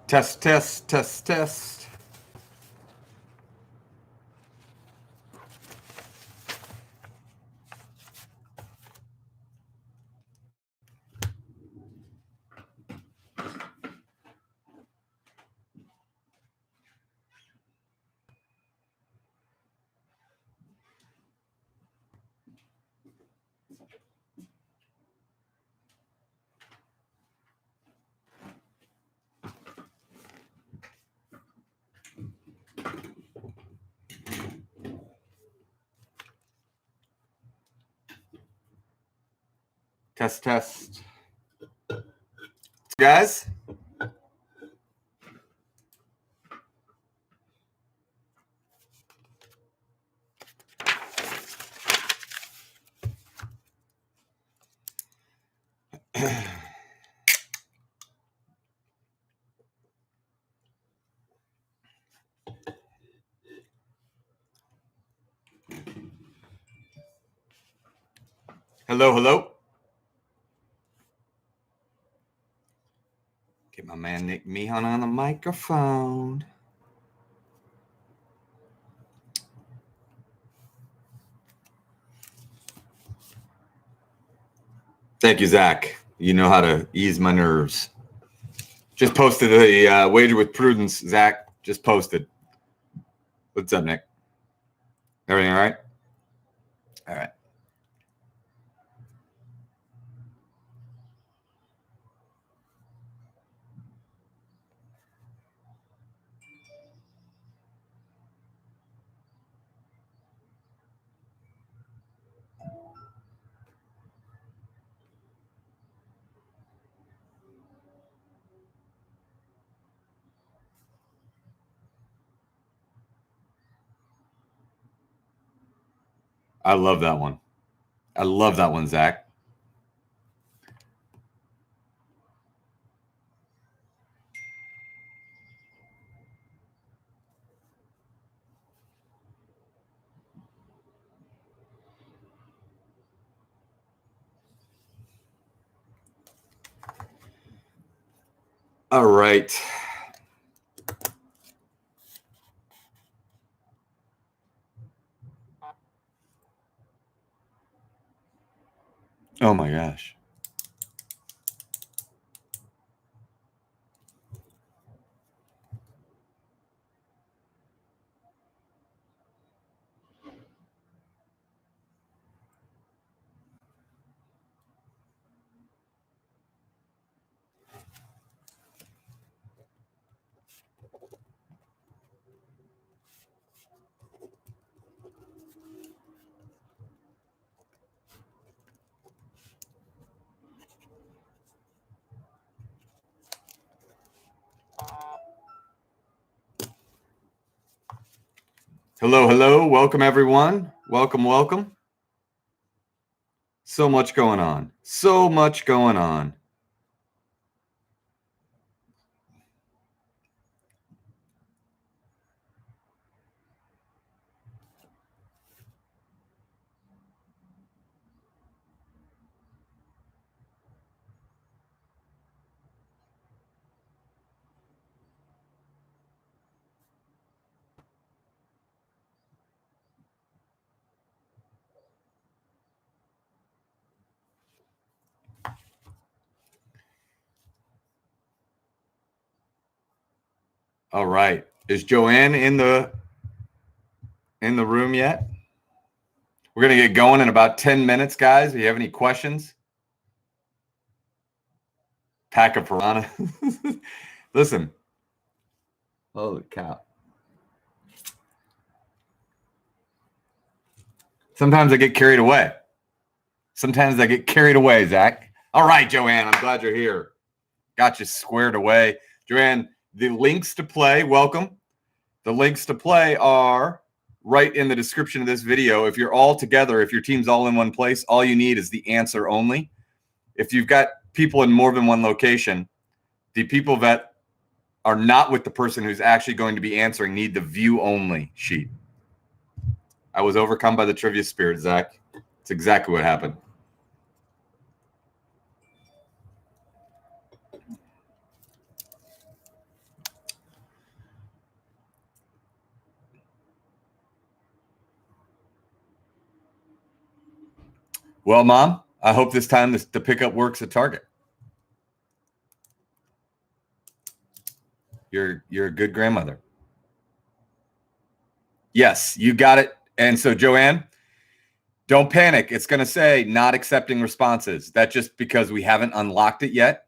Test, test, test, test. Test, test. Guys? Hello, hello. Get my man Nick Meehan on the microphone. Thank you, Zach. You know how to ease my nerves. Just posted a wager with prudence, Zach. Just posted. What's up, Nick? Everything all right? All right. I love that one. I love that one, Zach. All right. Oh my gosh. Hello, hello. Welcome, everyone. Welcome, welcome. So much going on. So much going on. All right. Is Joanne in the room yet? We're going to get going in about 10 minutes, guys. Do you have any questions? Pack of piranha. Listen. Holy cow. Sometimes I get carried away. Zach. All right, Joanne. I'm glad you're here. Got you squared away. Joanne, the links to play, welcome. The links to play are right in the description of this video. If you're all together, if your team's all in one place, all you need is the answer only. If you've got people in more than one location, the people that are not with the person who's actually going to be answering need the view only sheet. I was overcome by the trivia spirit, Zach. It's exactly what happened. Well, Mom, I hope this time the pickup works at Target. You're a good grandmother. Yes, you got it. And so, Joanne, don't panic. It's going to say not accepting responses. That's just because we haven't unlocked it yet.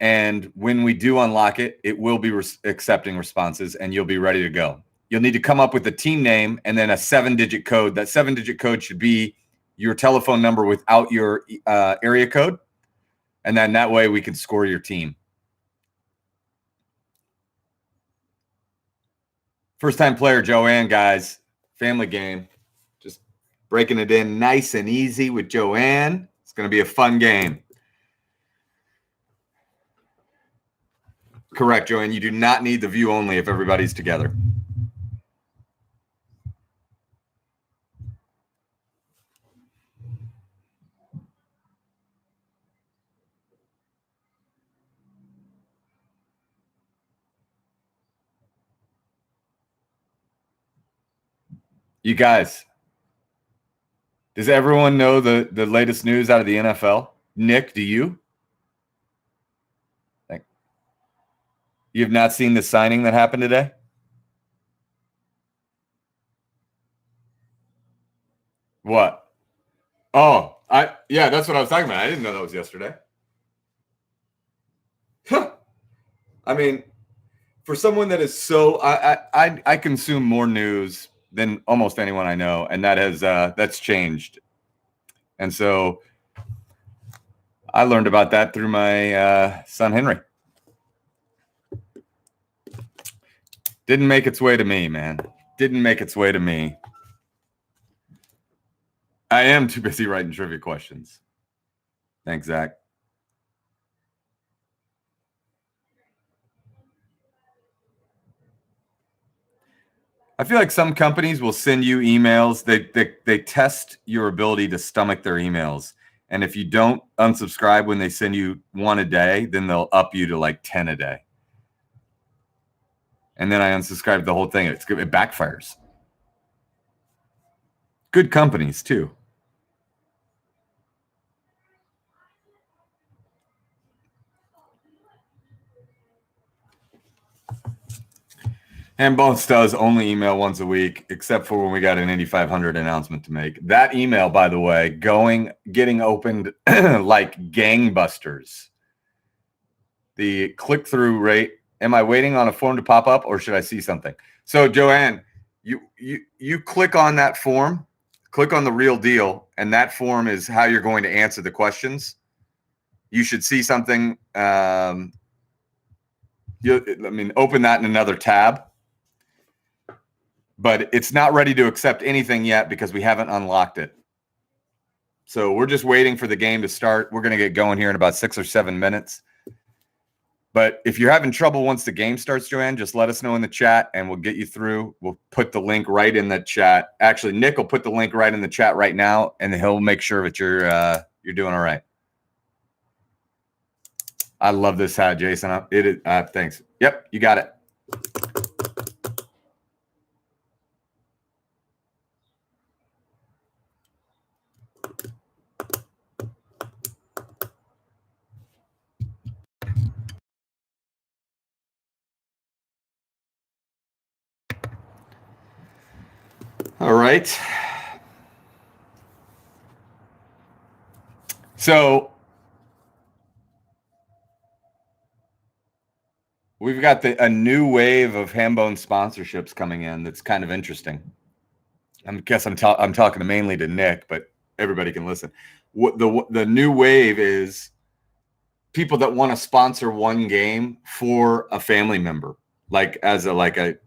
And when we do unlock it, it will be accepting responses and you'll be ready to go. You'll need to come up with a team name and then a 7-digit code. That 7-digit code should be your telephone number without your area code. And then that way we can score your team. First-time player Joanne, guys. Family game. Just breaking it in nice and easy with Joanne. It's going to be a fun game. Correct, Joanne. You do not need the view only if everybody's together. You guys, does everyone know the latest news out of the NFL? Nick, do you? You have not seen the signing that happened today? What? Oh, yeah, that's what I was talking about. I didn't know that was yesterday. I mean, for someone that is so I consume more news than almost anyone I know, and that's changed. And so I learned about that through my son Henry. Didn't make its way to me, man. Didn't make its way to me. I am too busy writing trivia questions. Thanks, Zach. I feel like some companies will send you emails. They test your ability to stomach their emails. And if you don't unsubscribe when they send you one a day, then they'll up you to like 10 a day. And then I unsubscribed the whole thing. It backfires. Good companies, too. And Bones does only email once a week, except for when we got an Indy 500 announcement to make. That email, by the way, getting opened like gangbusters. The click-through rate. Am I waiting on a form to pop up, or should I see something? So, Joanne, you click on that form, click on the real deal, and that form is how you're going to answer the questions. You should see something. Open that in another tab. But it's not ready to accept anything yet because we haven't unlocked it. So we're just waiting for the game to start. We're going to get going here in about 6 or 7 minutes. But if you're having trouble once the game starts, Joanne, just let us know in the chat and we'll get you through. We'll put the link right in the chat. Actually, Nick will put the link right in the chat right now, and he'll make sure that you're doing all right. I love this hat, Jason. It is. Thanks. Yep, you got it. All right. So we've got a new wave of Hambone sponsorships coming in. That's kind of interesting. I guess I'm talking mainly to Nick, but everybody can listen. What the new wave is people that want to sponsor one game for a family member, like as a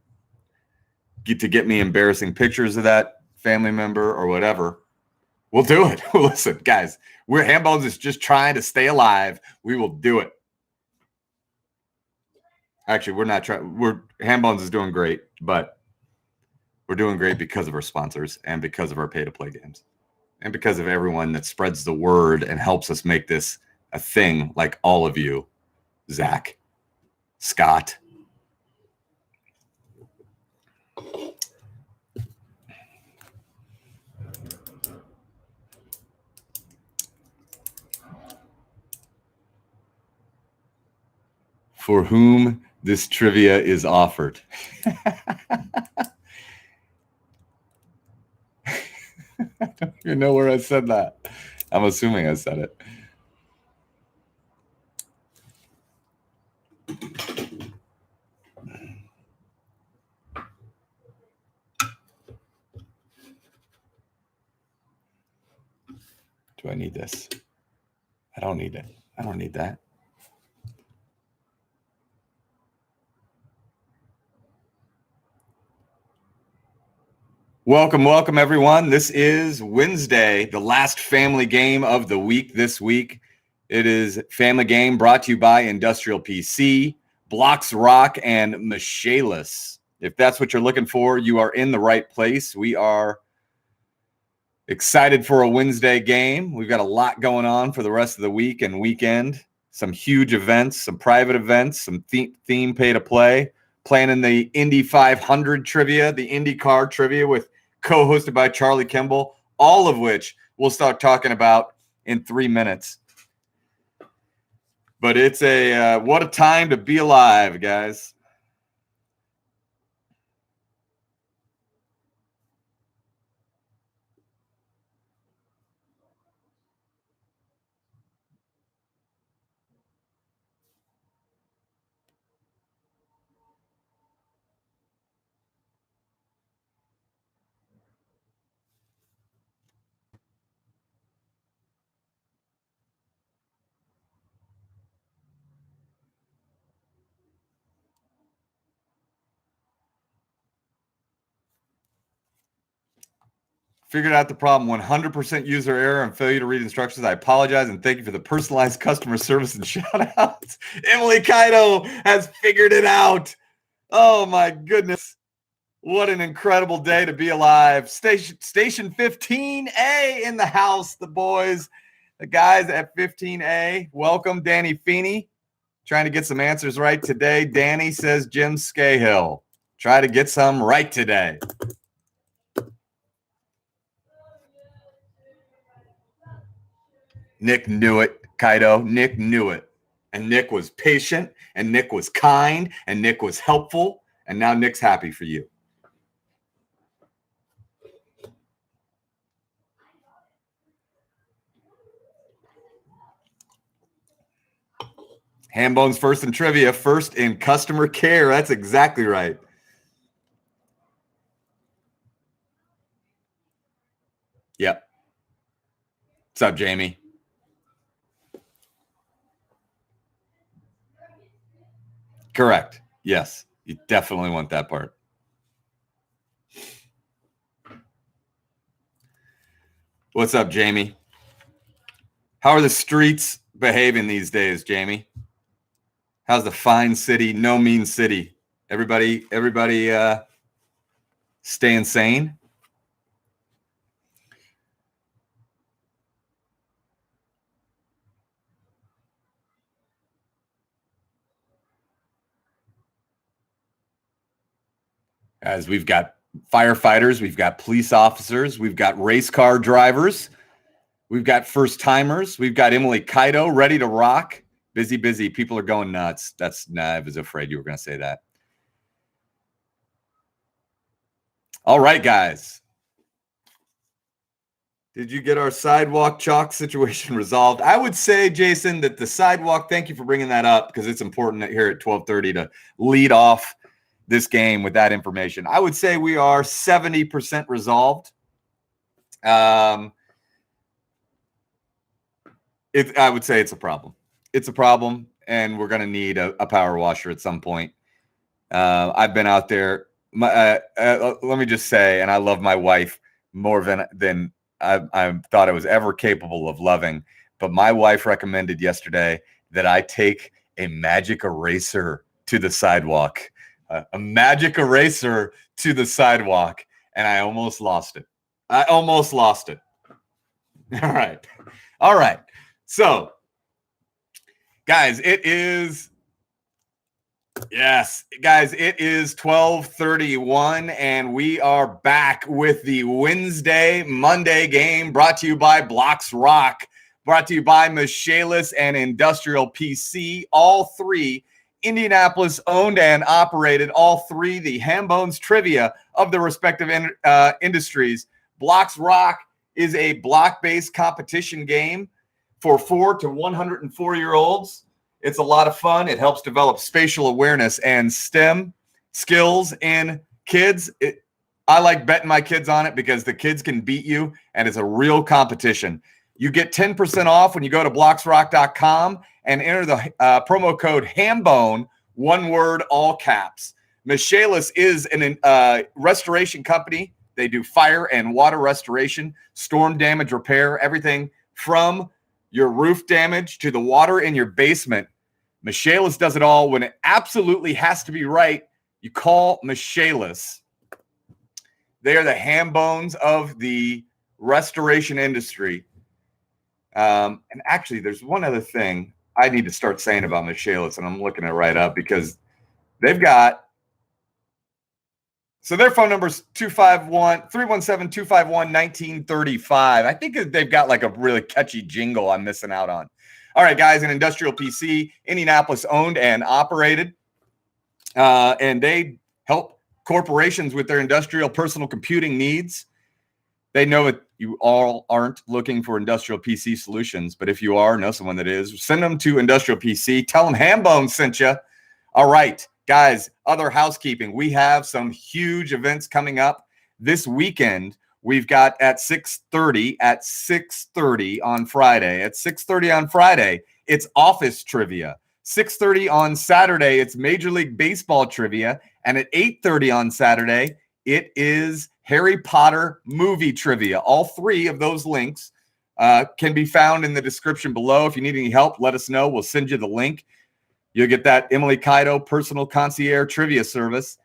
get me embarrassing pictures of that family member or whatever. We'll do it. Listen, guys, Hambones is just trying to stay alive. We will do it. Actually, we're not trying. Hambones is doing great, but we're doing great because of our sponsors and because of our pay-to-play games and because of everyone that spreads the word and helps us make this a thing, like all of you, Zach, Scott. for whom this trivia is offered. I don't even know where I said that. I'm assuming I said it. Do I need this? I don't need it. I don't need that. Welcome, everyone. This is Wednesday, the last family game of the week this week. It is Family Game brought to you by Industrial PC, Blocks Rock, and Michaelis. If that's what you're looking for, you are in the right place. We are excited for a Wednesday game. We've got a lot going on for the rest of the week and weekend. Some huge events, some private events, some theme pay to play. Planning the Indy 500 trivia, the IndyCar trivia with co-hosted by Charlie Kimball, all of which we'll start talking about in 3 minutes. But it's what a time to be alive, guys. Figured out the problem. 100% user error and failure to read instructions. I apologize and thank you for the personalized customer service and shout outs. Emily Kaido has figured it out. Oh my goodness. What an incredible day to be alive. Station 15A in the house, the boys, the guys at 15A. Welcome, Danny Feeney. Trying to get some answers right today. Danny says Jim Scahill. Try to get some right today. Nick knew it, Kaido. Nick knew it. And Nick was patient, and Nick was kind, and Nick was helpful, and now Nick's happy for you. Hambone's first in trivia, first in customer care. That's exactly right. Yep. What's up, Jamie? Correct. Yes. You definitely want that part. What's up, Jamie? How are the streets behaving these days, Jamie? How's the fine city, no mean city? Everybody staying sane? As we've got firefighters, we've got police officers, we've got race car drivers, we've got first timers, we've got Emily Kaido ready to rock. Busy. People are going nuts. I was afraid you were going to say that. All right, guys. Did you get our sidewalk chalk situation resolved? I would say, Jason, that the sidewalk, thank you for bringing that up because it's important here at 12:30 to lead off this game with that information. I would say we are 70% resolved. I would say it's a problem. It's a problem, and we're going to need a power washer at some point. I've been out there. Let me just say, and I love my wife more than I thought I was ever capable of loving. But my wife recommended yesterday that I take a magic eraser to the sidewalk. A magic eraser to the sidewalk, and I almost lost it. All right. So, guys, it is 12:31, and we are back with the Monday game brought to you by Blocks Rock, brought to you by Michaelis and Industrial PC, all three Indianapolis owned and operated, all three, the Ham Bones trivia of the respective industries. Blocks Rock is a block-based competition game for 4 to 104-year-olds. It's a lot of fun. It helps develop spatial awareness and STEM skills in kids. I like betting my kids on it because the kids can beat you, and it's a real competition. You get 10% off when you go to blocksrock.com and enter the promo code HAMBONE, one word, all caps. Michaelis is a restoration company. They do fire and water restoration, storm damage repair, everything from your roof damage to the water in your basement. Michaelis does it all. When it absolutely has to be right, you call Michaelis. They are the ham bones of the restoration industry. And actually, there's one other thing I need to start saying about Michaelis, and I'm looking it right up because they've got, so their phone number is 317-251-1935. I think they've got like a really catchy jingle I'm missing out on. All right, guys, an industrial PC, Indianapolis owned and operated, and they help corporations with their industrial personal computing needs. They know that you all aren't looking for industrial PC solutions, but if you are, know someone that is, send them to Industrial PC. Tell them Hambone sent you. All right, guys, other housekeeping. We have some huge events coming up this weekend. We've got at 6:30 on Friday. At 6:30 on Friday, it's office trivia. 6:30 on Saturday, it's Major League Baseball trivia. And at 8:30 on Saturday, it is Harry Potter movie trivia. All three of those links can be found in the description below. If you need any help, let us know. We'll send you the link. You'll get that Emily Kaido personal concierge trivia service.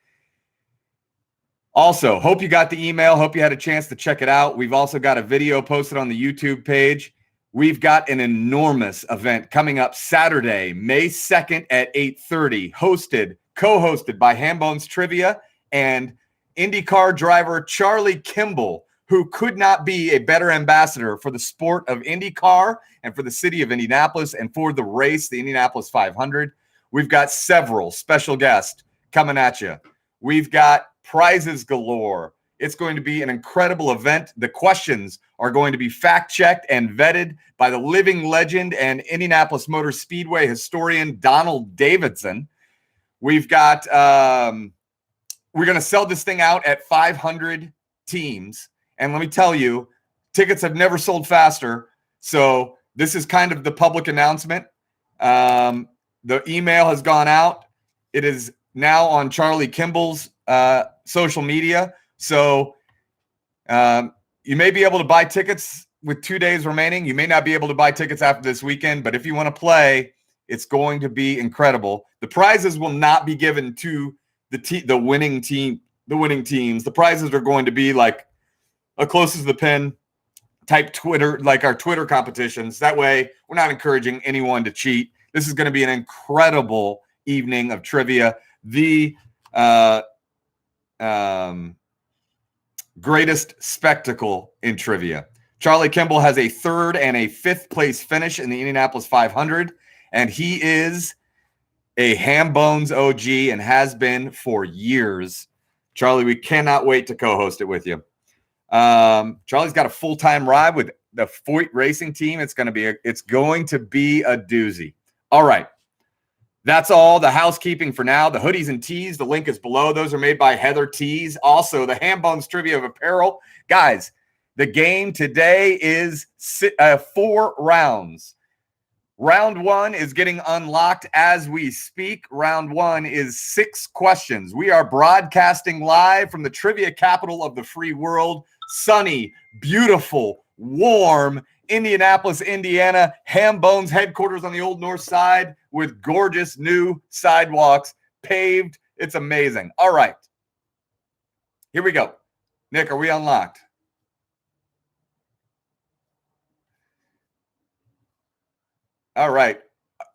Also, hope you got the email. Hope you had a chance to check it out. We've also got a video posted on the YouTube page. We've got an enormous event coming up Saturday, May 2nd at 8:30, co-hosted by Hambones Trivia and IndyCar driver Charlie Kimball, who could not be a better ambassador for the sport of IndyCar and for the city of Indianapolis and for the race, the Indianapolis 500. We've got several special guests coming at you. We've got prizes galore. It's going to be an incredible event. The questions are going to be fact-checked and vetted by the living legend and Indianapolis Motor Speedway historian Donald Davidson. We've got we're going to sell this thing out at 500 teams. And let me tell you, tickets have never sold faster. So this is kind of the public announcement. The email has gone out. It is now on Charlie Kimball's social media. So you may be able to buy tickets with 2 days remaining. You may not be able to buy tickets after this weekend, but if you want to play, it's going to be incredible. The prizes will not be given to the winning teams. The prizes are going to be like a closest to the pin type Twitter, like our Twitter competitions. That way, we're not encouraging anyone to cheat. This is going to be an incredible evening of trivia. The greatest spectacle in trivia. Charlie Kimball has a 3rd and a 5th place finish in the Indianapolis 500, and he is a Ham Bones OG and has been for years. Charlie, we cannot wait to co-host it with you. Charlie's got a full-time ride with the Foyt Racing team. It's going to be a doozy. All right. That's all the housekeeping for now. The hoodies and tees, the link is below. Those are made by Heather Tees. Also, the Ham Bones Trivia of Apparel. Guys, the game today is 4 rounds. Round 1 is getting unlocked as we speak. Round 1 is 6 questions. We are broadcasting live from the trivia capital of the free world. Sunny, beautiful, warm Indianapolis, Indiana. Ham Bones headquarters on the Old North Side with gorgeous new sidewalks paved. It's amazing. All right. Here we go. Nick, are we unlocked? All right.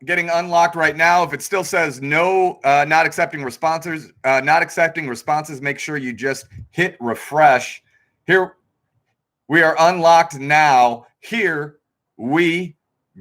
Getting unlocked right now. If it still says no, not accepting responses, make sure you just hit refresh. Here we are unlocked now. Here we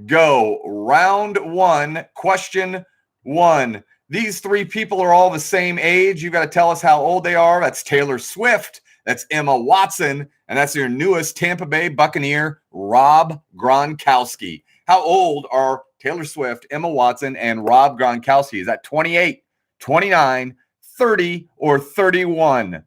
go. Round 1, question 1. These three people are all the same age. You got to tell us how old they are. That's Taylor Swift. That's Emma Watson. And that's your newest Tampa Bay Buccaneer, Rob Gronkowski. How old are Taylor Swift, Emma Watson, and Rob Gronkowski? Is that 28, 29, 30, or 31?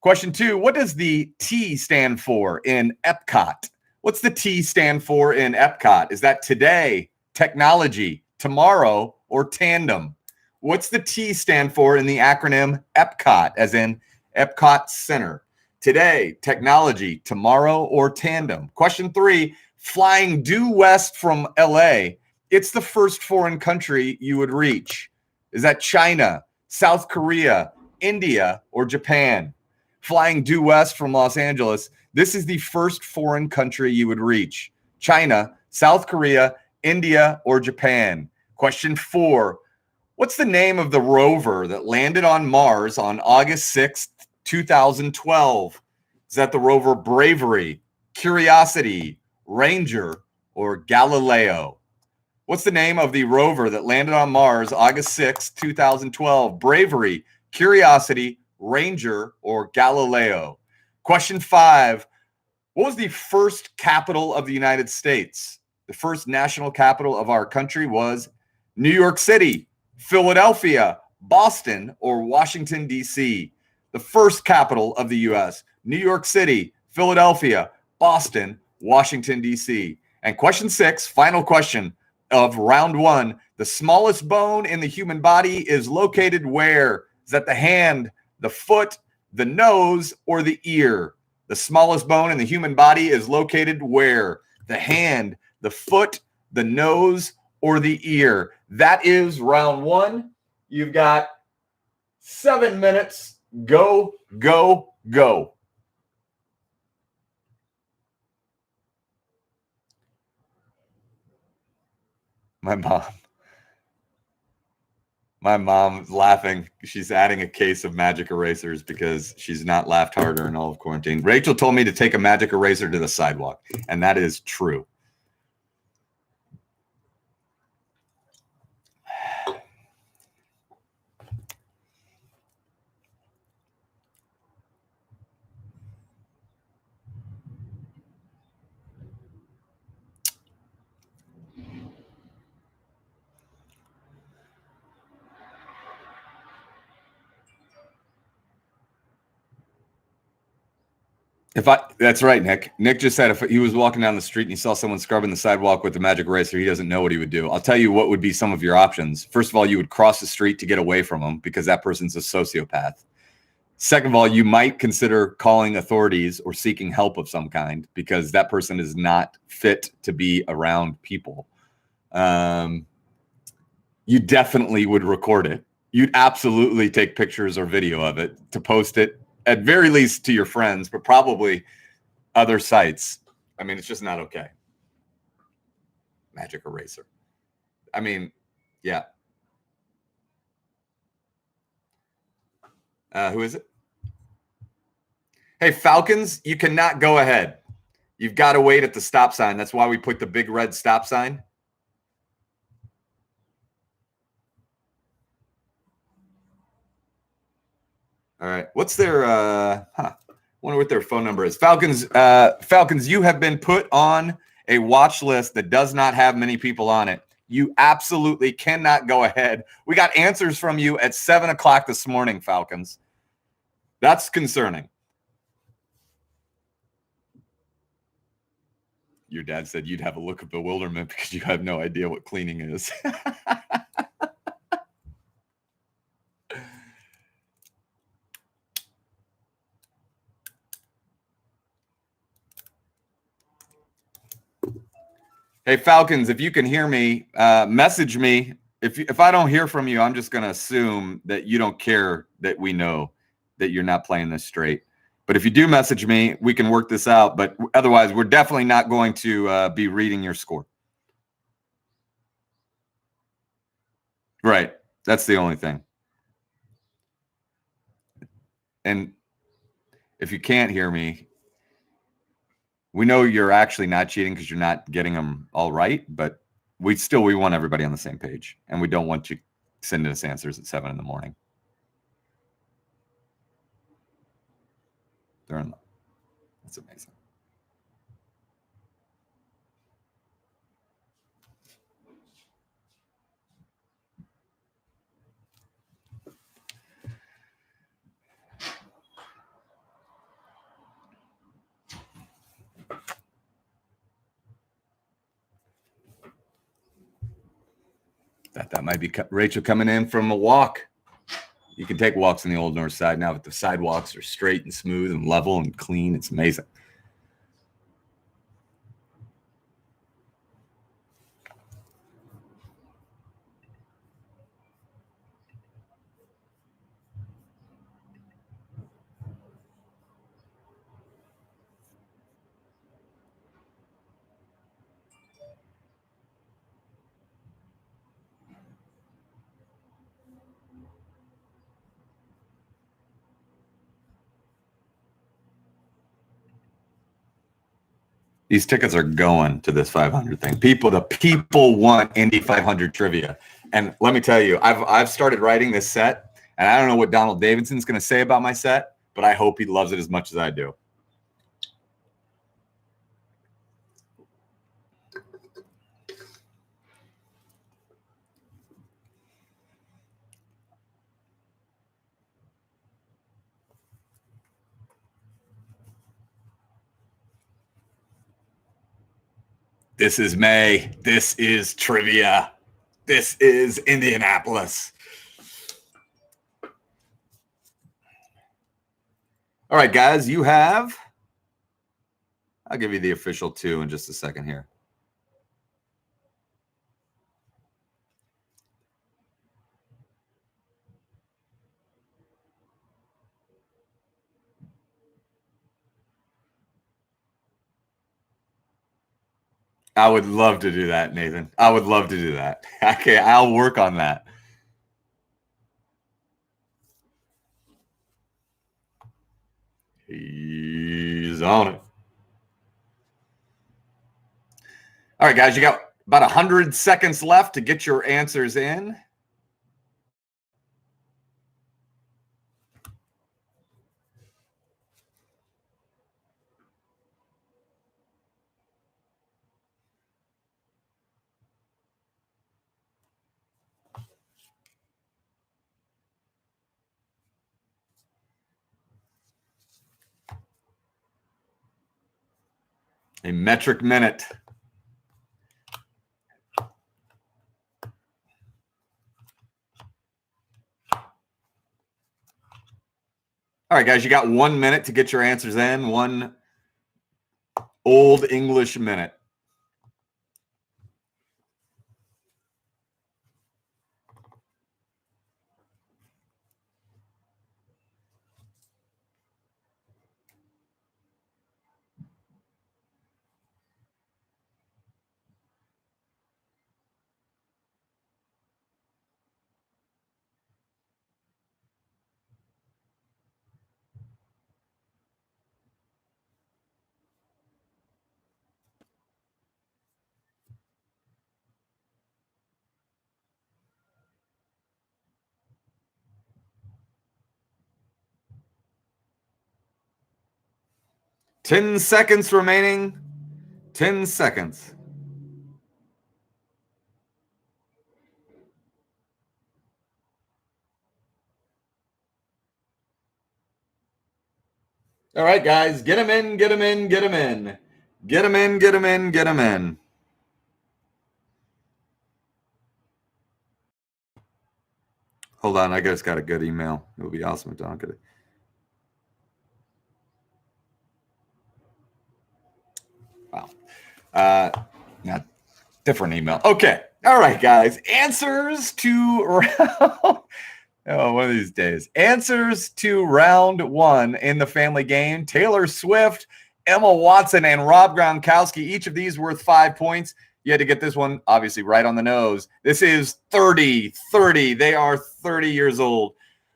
Question 2, what does the T stand for in Epcot? What's the T stand for in Epcot? Is that today, technology, tomorrow, or tandem? What's the T stand for in the acronym Epcot, as in Epcot Center? Today, technology, tomorrow, or tandem? Question 3, flying due west from LA, it's the first foreign country you would reach. Is that China, South Korea, India, or Japan? Flying due west from Los Angeles, this is the first foreign country you would reach. China, South Korea, India, or Japan? Question 4, what's the name of the rover that landed on Mars on August 6th, 2012? Is that the rover Bravery, Curiosity, Ranger, or Galileo? What's the name of the rover that landed on Mars August 6th, 2012? Bravery, Curiosity, Ranger, or Galileo? Question 5, what was the first capital of the United States? The first national capital of our country was New York City, Philadelphia, Boston, or Washington, D.C.? The first capital of the U.S., New York City, Philadelphia, Boston, Washington, D.C. And question 6, final question of round 1, the smallest bone in the human body is located where? Is that the hand, the foot, the nose, or the ear? The smallest bone in the human body is located where? The hand, the foot, the nose, or the ear? That is round 1. You've got 7 minutes. Go, go, go. My mom's laughing. She's adding a case of magic erasers because she's not laughed harder in all of quarantine. Rachel told me to take a magic eraser to the sidewalk, and that is true. That's right, Nick. Nick just said if he was walking down the street and he saw someone scrubbing the sidewalk with a magic eraser, he doesn't know what he would do. I'll tell you what would be some of your options. First of all, you would cross the street to get away from him because that person's a sociopath. Second of all, you might consider calling authorities or seeking help of some kind because that person is not fit to be around people. You definitely would record it. You'd absolutely take pictures or video of it to post it, at very least to your friends, but probably other sites. I mean, it's just not okay. Magic eraser. I mean, yeah. Who is it? Hey, Falcons, you cannot go ahead. You've got to wait at the stop sign. That's why we put the big red stop sign. All right. What's their wonder what their phone number is. Falcons, you have been put on a watch list that does not have many people on it. You absolutely cannot go ahead. We got answers from you at 7:00 this morning, Falcons. That's concerning. Your dad said you'd have a look of bewilderment because you have no idea what cleaning is. Hey, Falcons, if you can hear me, message me. If I don't hear from you, I'm just going to assume that you don't care that we know that you're not playing this straight. But if you do message me, we can work this out. But otherwise, we're definitely not going to be reading your score. Right. That's the only thing. And if you can't hear me, we know you're actually not cheating because you're not getting them all right, but we want everybody on the same page, and we don't want you sending us answers at 7 in the morning. They're in love. That's amazing. That might be Rachel coming in from a walk. You can take walks on the Old North Side now, but the sidewalks are straight and smooth and level and clean. It's amazing. These tickets are going to this 500 thing. The people want Indy 500 trivia. And let me tell you, I've started writing this set, and I don't know what Donald Davidson's going to say about my set, but I hope he loves it as much as I do. This is May. This is trivia. This is Indianapolis. All right, guys, you have. I'll give you the official 2 in just a second here. I would love to do that, Nathan. I would love to do that. Okay, I'll work on that. He's on it. All right, guys, you got about 100 seconds left to get your answers in. A metric minute. All right, guys, you got 1 minute to get your answers in. 1 Old English minute. Ten seconds remaining. 10 seconds. All right, guys, get them in, get them in, get them in. Get them in, get them in, get them in. Hold on, I just got a good email. It would be awesome if Don could. Wow. Not different email. Okay. All right, guys. Answers to round. Oh, one of these days. Answers to round 1 in the family game. Taylor Swift, Emma Watson, and Rob Gronkowski. Each of these worth 5 points. You had to get this one, obviously, right on the nose. This is 30. They are 30 years old.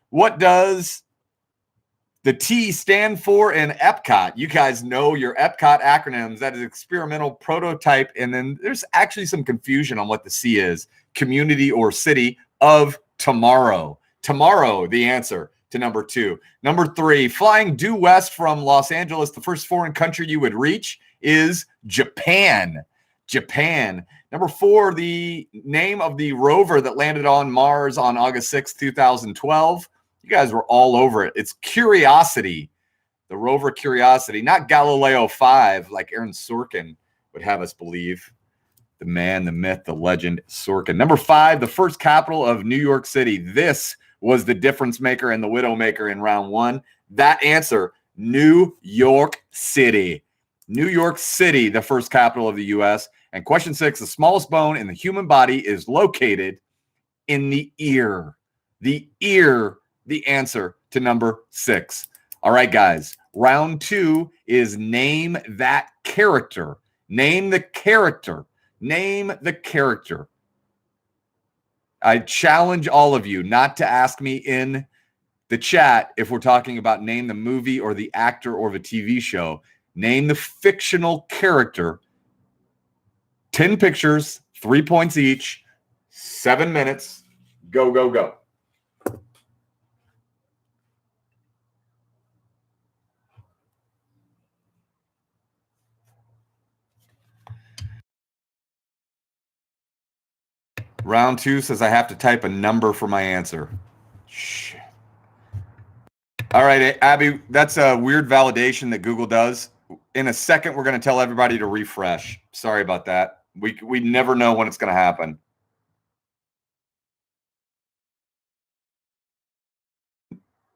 What does the T stand for in Epcot? You guys know your Epcot acronyms. That is experimental, prototype, and then there's actually some confusion on what the C is. Community or city of tomorrow. Tomorrow, the answer to number 2. Number 3, flying due west from Los Angeles, the first foreign country you would reach is Japan. Japan. Number 4, the name of the rover that landed on Mars on August 6, 2012. You guys were all over it. It's Curiosity. The rover Curiosity, not Galileo 5, like Aaron Sorkin would have us believe. The man, the myth, the legend, Sorkin. Number 5, the first capital of New York City. This was the difference maker and the widow maker in round 1. That answer, New York City. New York City, the first capital of the U.S. And question 6, the smallest bone in the human body is located in the ear. The ear, the answer to number 6. All right, guys. Round 2 is name that character. Name the character. Name the character. I challenge all of you not to ask me in the chat if we're talking about name the movie or the actor or the TV show. Name the fictional character. 10 pictures, 3 points each, 7 minutes. Go, go, go. Round 2 says I have to type a number for my answer. Shit. All right, Abby, that's a weird validation that Google does. In a second, we're going to tell everybody to refresh. Sorry about that. We never know when it's going to happen.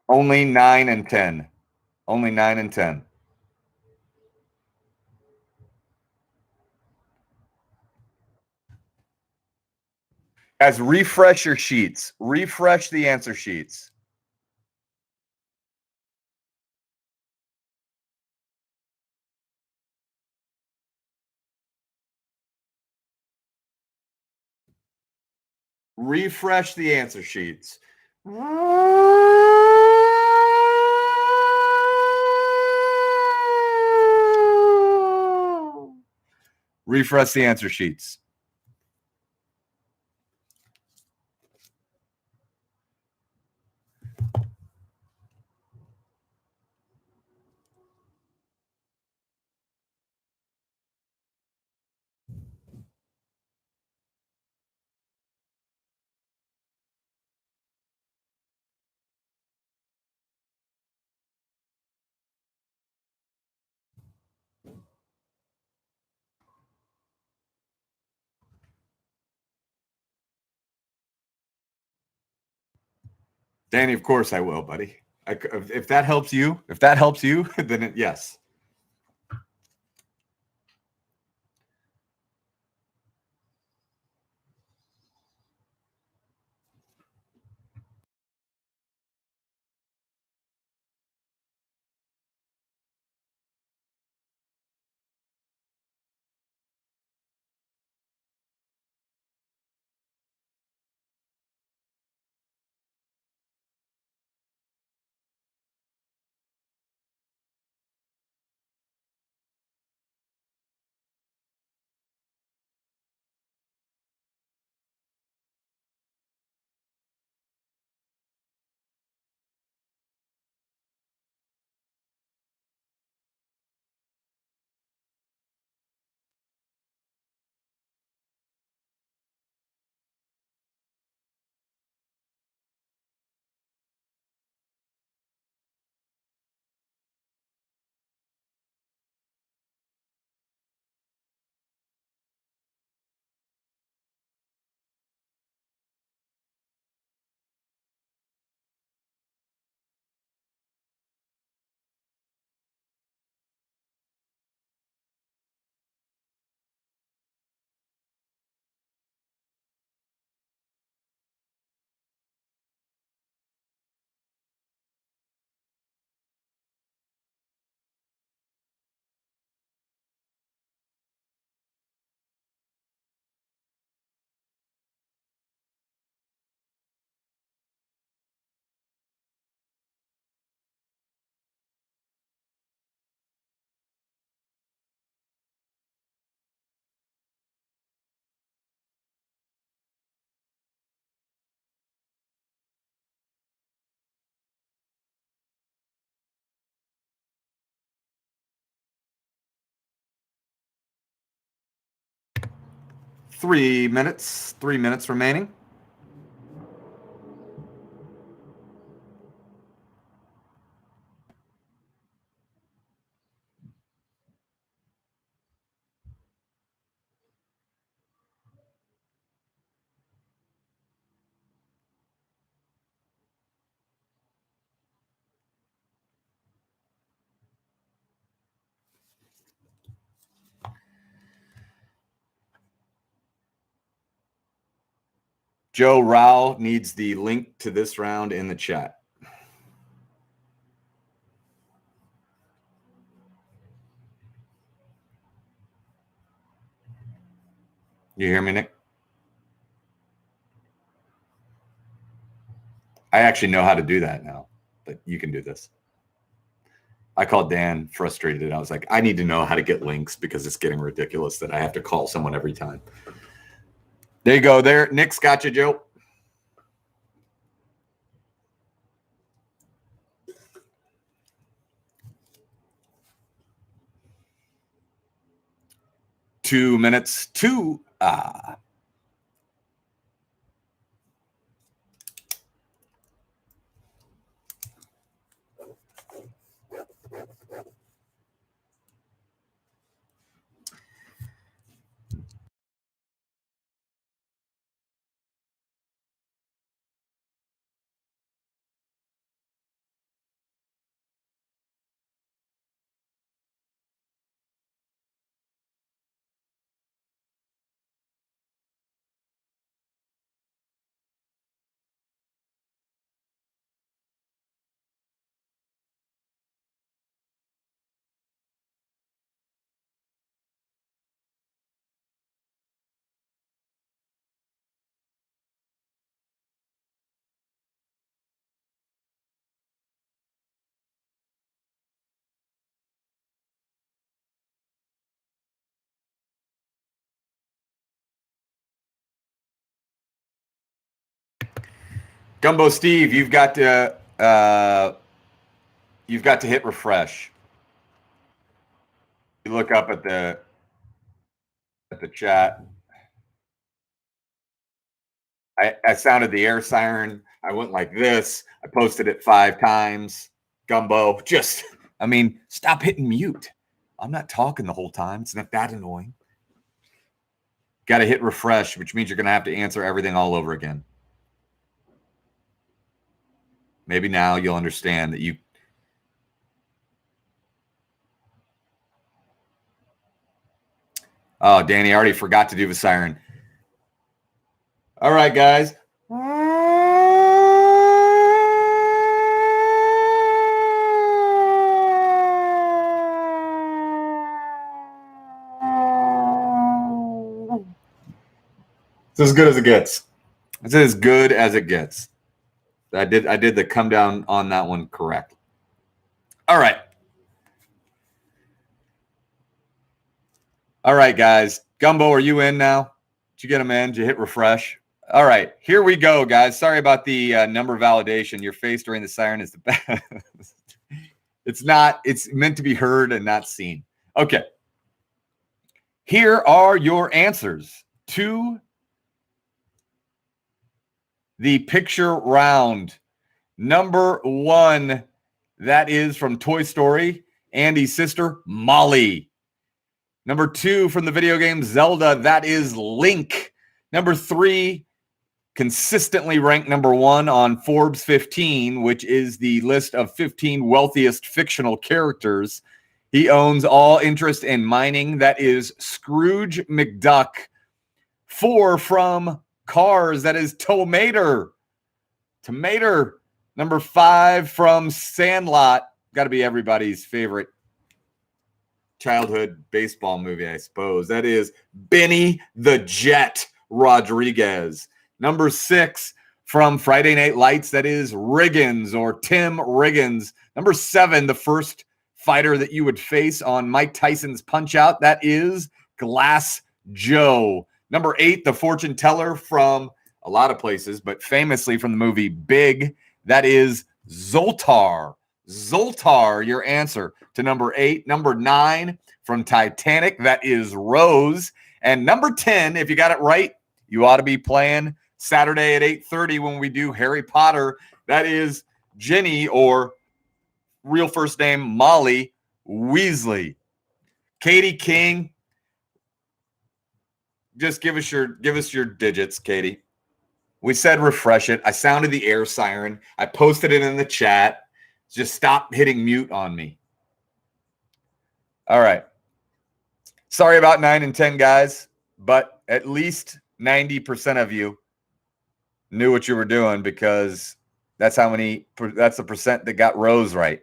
Only 9 and 10. Only 9 and 10. Guys, refresh your sheets. Refresh the answer sheets. Refresh the answer sheets. Refresh the answer sheets. Danny, of course I will, buddy. If that helps you, then yes. 3 minutes. 3 minutes remaining. Joe Rao needs the link to this round in the chat. You hear me, Nick? I actually know how to do that now, but you can do this. I called Dan frustrated. I was like, I need to know how to get links because it's getting ridiculous that I have to call someone every time. There you go. There, Nick's got you, Joe. Two minutes to Gumbo Steve, you've got to hit refresh. You look up at the chat. I sounded the air siren. I went like this. I posted it 5 times. Gumbo, stop hitting mute. I'm not talking the whole time. It's not that annoying. Got to hit refresh, which means you're going to have to answer everything all over again. Maybe now you'll understand that you. Oh, Danny, I already forgot to do the siren. All right, guys. It's as good as it gets. It's as good as it gets. I did the come down on that one correct. All right. All right, guys. Gumbo, are you in now? Did you get them in? Did you hit refresh? All right. Here we go, guys. Sorry about the number validation. Your face during the siren is the best. It's meant to be heard and not seen. Okay. Here are your answers to the picture round. Number 1, that is from Toy Story, Andy's sister, Molly. Number 2, from the video game Zelda, that is Link. Number 3, consistently ranked number 1 on Forbes 15, which is the list of 15 wealthiest fictional characters. He owns all interest in mining. That is Scrooge McDuck. 4, from Cars, that is Tomater. Number 5, from Sandlot. Got to be everybody's favorite childhood baseball movie, I suppose. That is Benny the Jet Rodriguez. Number 6, from Friday Night Lights, that is Riggins or Tim Riggins. Number 7, the first fighter that you would face on Mike Tyson's Punch-Out, that is Glass Joe. Number 8, the fortune teller from a lot of places, but famously from the movie Big, that is Zoltar. Zoltar, your answer to number 8. Number 9, from Titanic, that is Rose. And number 10, if you got it right, you ought to be playing Saturday at 8:30 when we do Harry Potter. That is Ginny, or real first name Molly Weasley. Katie King, just give us your digits, Katie. We said refresh it. I sounded the air siren. I posted it in the chat. Just stop hitting mute on me. All right. Sorry about 9 and 10, guys, but at least 90% of you knew what you were doing, because that's the percent that got rows right.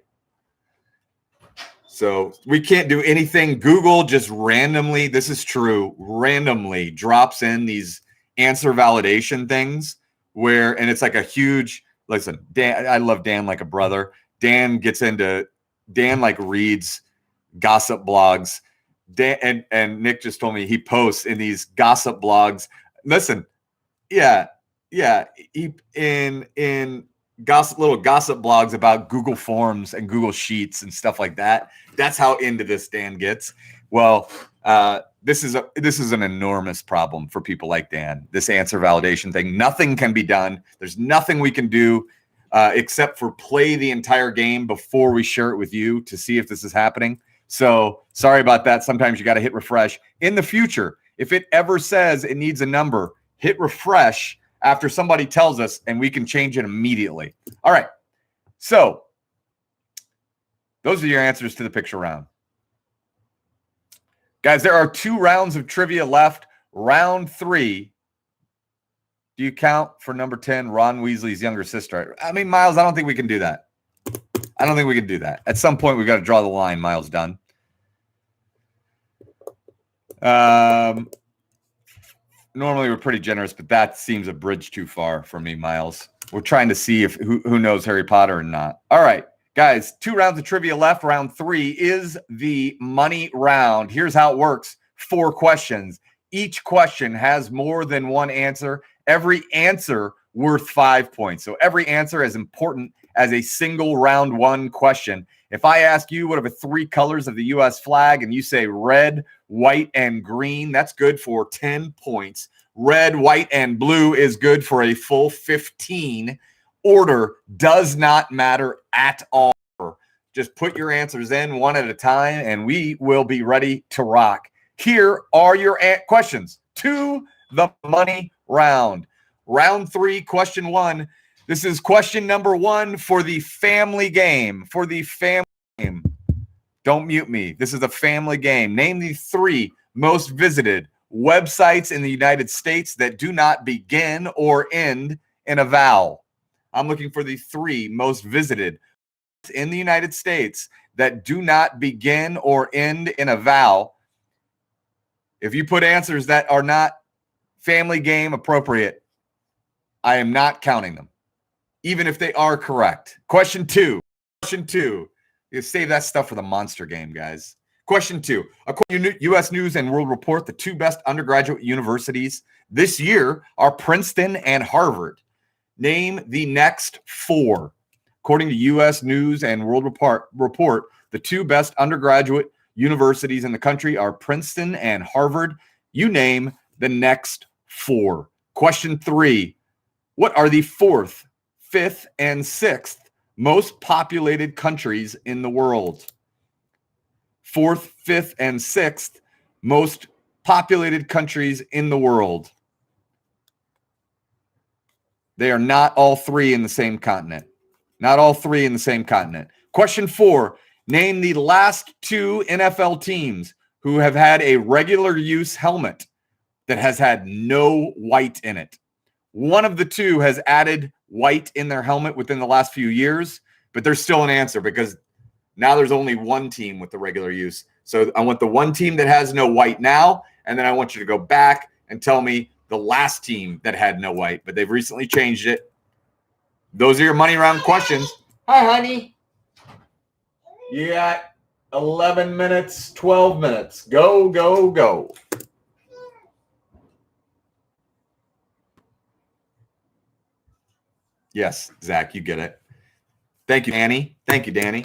So we can't do anything. Google just randomly, this is true, randomly drops in these answer validation things and it's like a huge, listen, Dan, I love Dan like a brother. Dan like reads gossip blogs. Dan and Nick just told me he posts in these gossip blogs. Listen, yeah. He in little gossip blogs about Google Forms and Google Sheets and stuff like that. That's how into this Dan gets. Well, this is an enormous problem for people like Dan. This answer validation thing, nothing can be done. There's nothing we can do except for play the entire game before we share it with you to see if this is happening. So sorry about that. Sometimes you got to hit refresh. In the future, if it ever says it needs a number, hit refresh after somebody tells us, and we can change it immediately. All right. So those are your answers to the picture round. Guys, there are 2 rounds of trivia left. Round 3. Do you count for number 10, Ron Weasley's younger sister? I mean, Miles, I don't think we can do that. I don't think we can do that. At some point, we've got to draw the line, Miles Dunn. Normally, we're pretty generous, but that seems a bridge too far for me, Miles. We're trying to see if who knows Harry Potter or not. All right, guys, 2 rounds of trivia left. Round 3 is the money round. Here's how it works. 4 questions. Each question has more than one answer. Every answer worth 5 points. So every answer is important as a single round 1 question. If I ask you what are the 3 colors of the U.S. flag and you say red, white, and green, that's good for 10 points. Red, white, and blue is good for a full 15. Order does not matter at all. Just put your answers in one at a time, and we will be ready to rock. Here are your questions to the money round. Round 3, question 1. This is question number 1 for the family game. For the family game. Don't mute me. This is a family game. Name the 3 most visited websites in the United States that do not begin or end in a vowel. I'm looking for the 3 most visited in the United States that do not begin or end in a vowel. If you put answers that are not family game appropriate, I am not counting them, even if they are correct. Question 2. You save that stuff for the monster game, guys. Question 2. According to U.S. News and World Report, the 2 best undergraduate universities this year are Princeton and Harvard. Name the next 4. According to U.S. News and World Report, the 2 best undergraduate universities in the country are Princeton and Harvard. You name the next 4. Question 3. What are the 4th, 5th, and 6th most populated countries in the world? 4th, 5th, and 6th most populated countries in the world. They are not all 3 in the same continent. Not all 3 in the same continent. Question 4. Name the last 2 NFL teams who have had a regular use helmet that has had no white in it. One of the 2 has added white in their helmet within the last few years, but there's still an answer because now there's only 1 team with the regular use. So I want the 1 team that has no white now, and then I want you to go back and tell me the last team that had no white, but they've recently changed it. Those are your money round questions. Hi, honey. You got 11 minutes, 12 minutes. Go, go, go. Yes, Zach, you get it. Thank you, Danny. Thank you, Danny.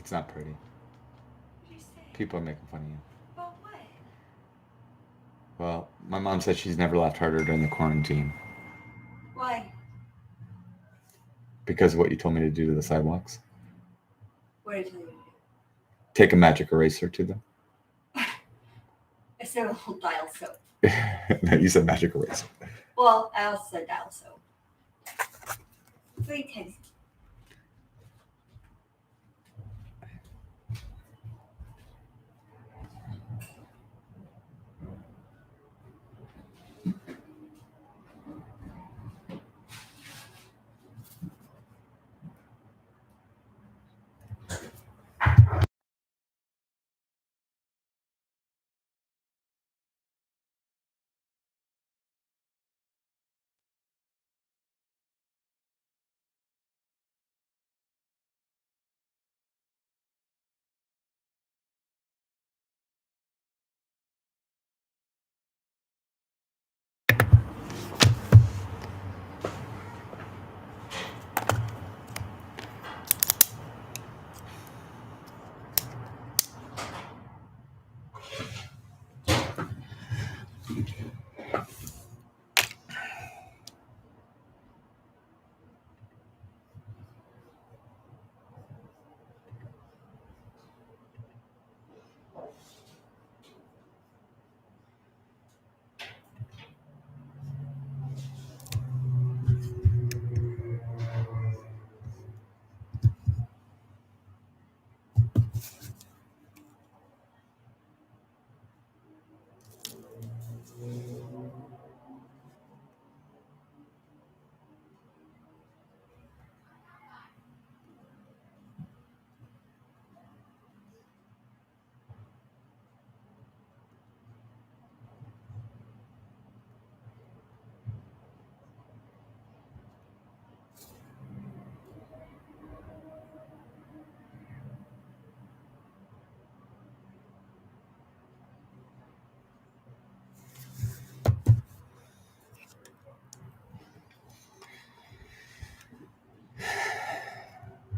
It's not pretty. What did you say? People are making fun of you. About what? Well, my mom said she's never laughed harder during the quarantine Why? because of what you told me to do to the sidewalks. What did I tell you to do? Take a magic eraser to them. I said a little dial soap. No, you said magic eraser. Well, I also said dial soap. 3 times.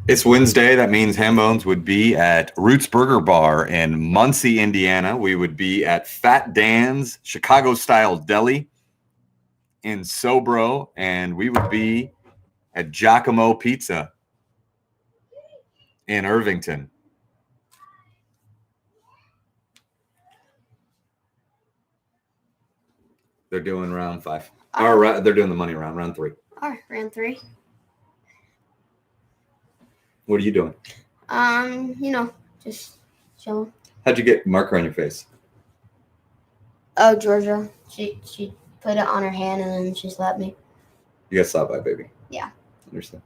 It's Wednesday. That means Hambones would be at Roots Burger Bar in Muncie, Indiana. We would be at Fat Dan's Chicago-style deli in Sobro, and we would be at Giacomo Pizza in Irvington. They're doing round 5. Or they're doing the money round 3. All right, round 3. What are you doing? Just chilling. How'd you get marker on your face? Oh, Georgia. She put it on her hand and then she slapped me. You got slapped by a baby. Yeah. Understand.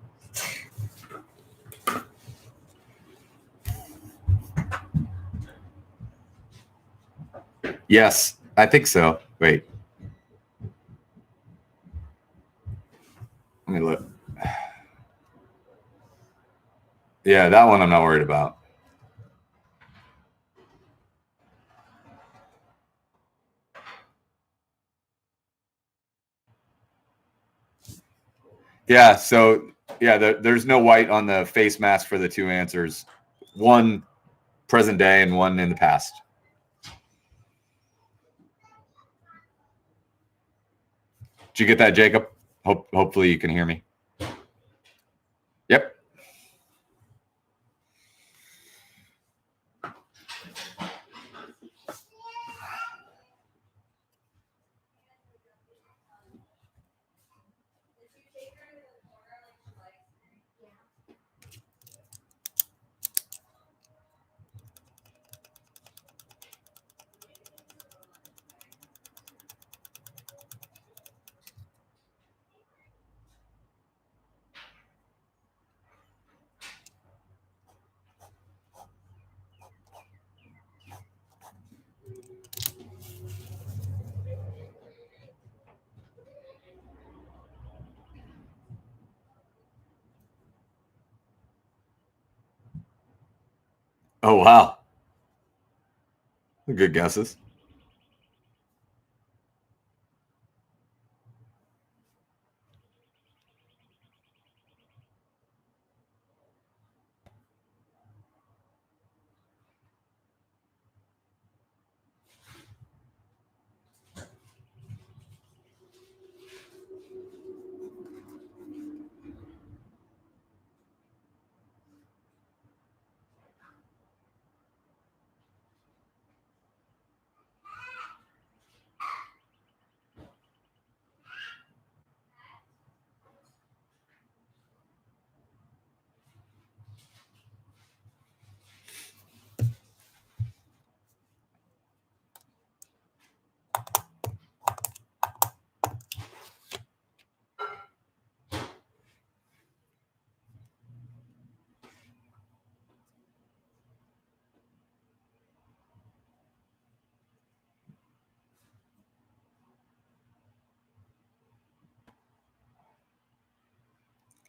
Yes, I think so. Wait. Let me look. Yeah, that one I'm not worried about. Yeah, so there's no white on the face mask for the 2 answers. One present day and one in the past. Did you get that, Jacob? Hopefully you can hear me. Yep. Oh, wow. Good guesses.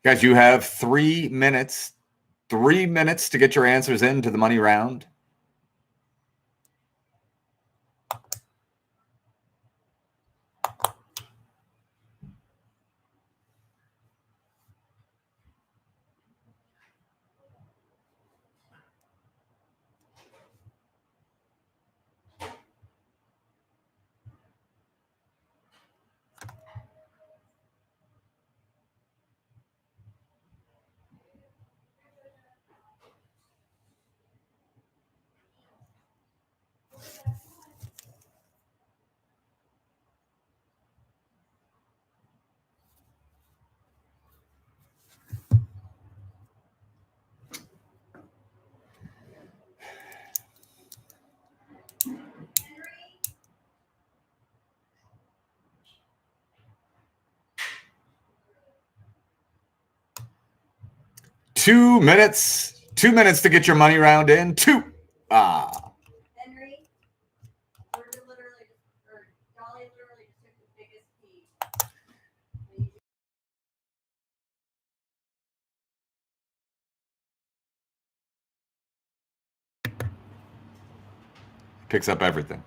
Guys, you have 3 minutes. 3 minutes to get your answers into the money round. Two minutes to get your money round in. Henry, Dolly literally just took the biggest piece. Picks up everything.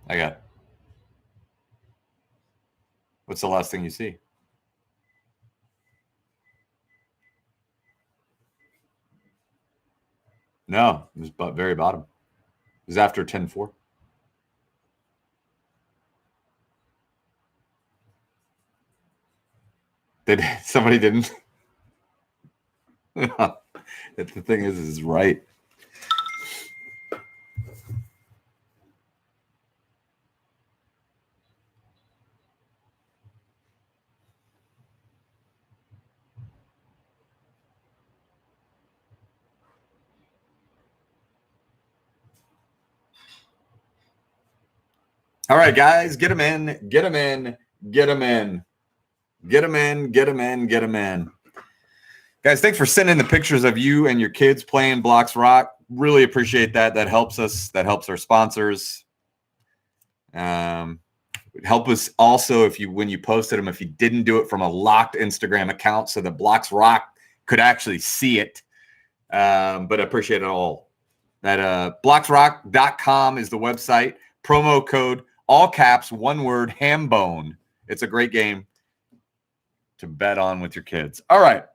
I got it. What's the last thing you see? No, it was very bottom. It was after 10-4. Did somebody didn't? The thing is right. All right, guys, get them in, get them in, get them in, get them in, get them in, get them in. Guys, thanks for sending the pictures of you and your kids playing Blocks Rock. Really appreciate that. That helps us. That helps our sponsors. Help us also when you posted them, if you didn't do it from a locked Instagram account so that Blocks Rock could actually see it. But I appreciate it all. That blocksrock.com is the website. Promo code, all caps, one word, Hambone. It's a great game to bet on with your kids. All right.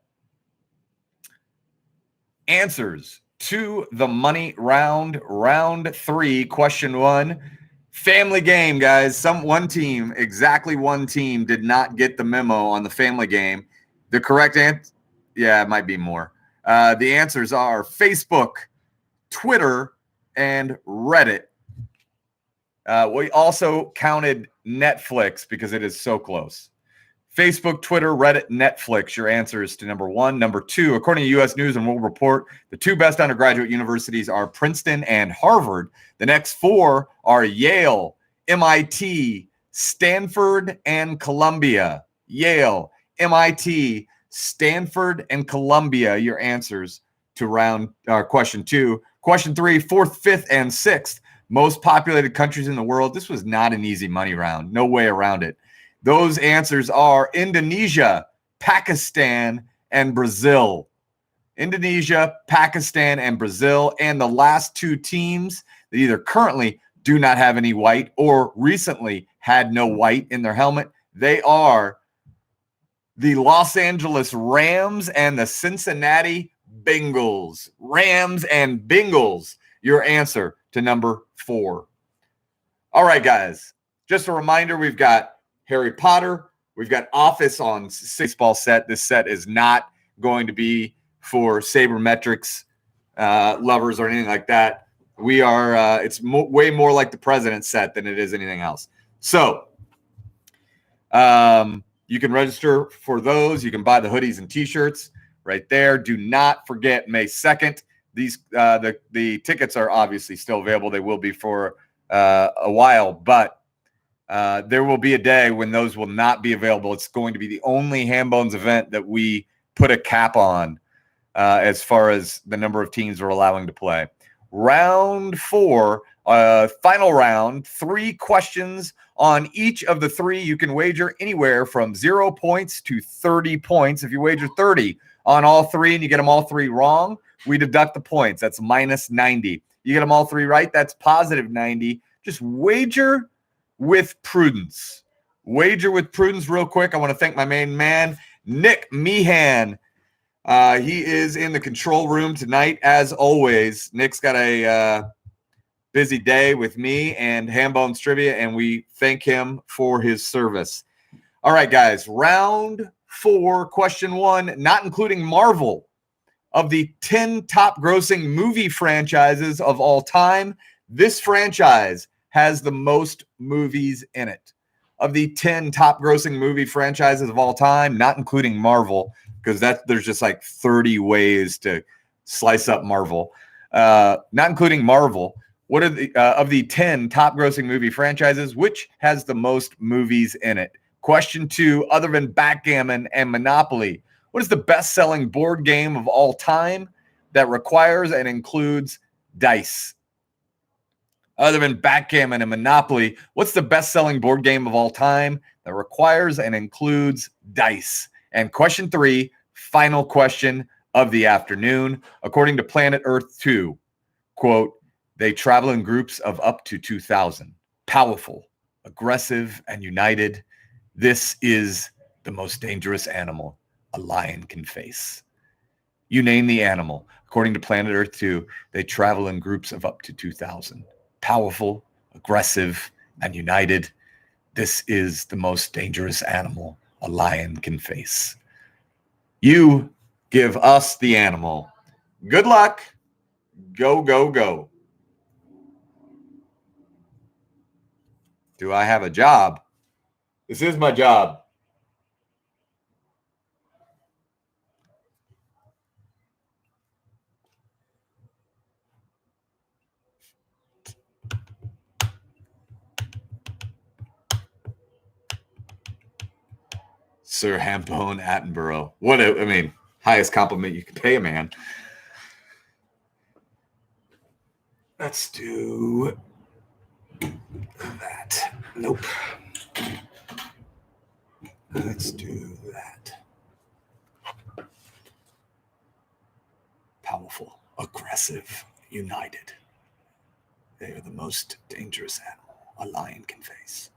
Answers to the money round, round 3, question 1. Family game, guys. One team did not get the memo on the family game. The correct answer, yeah, it might be more. The answers are Facebook, Twitter, and Reddit. We also counted Netflix because it is so close. Facebook, Twitter, Reddit, Netflix, your answers to number 1. Number 2, according to U.S. News and World Report, the 2 best undergraduate universities are Princeton and Harvard. The next 4 are Yale, MIT, Stanford, and Columbia. Yale, MIT, Stanford, and Columbia, your answers to question 2. Question 3, 4th, 5th, and 6th, most populated countries in the world. This was not an easy money round. No way around it. Those answers are Indonesia, Pakistan, and Brazil. Indonesia, Pakistan, and Brazil. And the last 2 teams that either currently do not have any white or recently had no white in their helmet, they are the Los Angeles Rams and the Cincinnati Bengals. Rams and Bengals, your answer to number 4. All right, guys. Just a reminder, we've got Harry Potter. We've got Office on baseball set. This set is not going to be for sabermetrics lovers or anything like that. We are, it's way more like the President's set than it is anything else. So you can register for those. You can buy the hoodies and t-shirts right there. Do not forget May 2nd. These the tickets are obviously still available. They will be for a while, but there will be a day when those will not be available. It's going to be the only Ham Bones event that we put a cap on as far as the number of teams we're allowing to play. Round 4, final round, 3 questions on each of the 3. You can wager anywhere from 0 points to 30 points. If you wager 30 on all 3 and you get them all 3 wrong, we deduct the points. That's minus 90. You get them all 3 right, that's positive 90. Just wager with prudence. Wager with prudence real quick. I want to thank my main man, Nick Meehan. He is in the control room tonight, as always. Nick's got a busy day with me and Ham Bones Trivia, and we thank him for his service. All right, guys. Round 4, question 1, not including Marvel. Of the 10 top-grossing movie franchises of all time, this franchise has the most movies in it. Of the 10 top-grossing movie franchises of all time, not including Marvel, because there's just like 30 ways to slice up Marvel. Not including Marvel, what are the of the 10 top-grossing movie franchises, which has the most movies in it? Question 2, other than backgammon and Monopoly, what is the best-selling board game of all time that requires and includes dice? Other than backgammon and Monopoly, what's the best-selling board game of all time that requires and includes dice? And question 3, final question of the afternoon. According to Planet Earth 2, quote, they travel in groups of up to 2,000. Powerful, aggressive, and united. This is the most dangerous animal a lion can face. You name the animal. According to Planet Earth 2, they travel in groups of up to 2,000. Powerful, aggressive, and united. This is the most dangerous animal a lion can face. You give us the animal. Good luck. Go, go, go. Do I have a job? This is my job. Sir Hambone Attenborough. Highest compliment you can pay a man. Let's do that. Nope. Let's do that. Powerful, aggressive, united. They are the most dangerous animal a lion can face.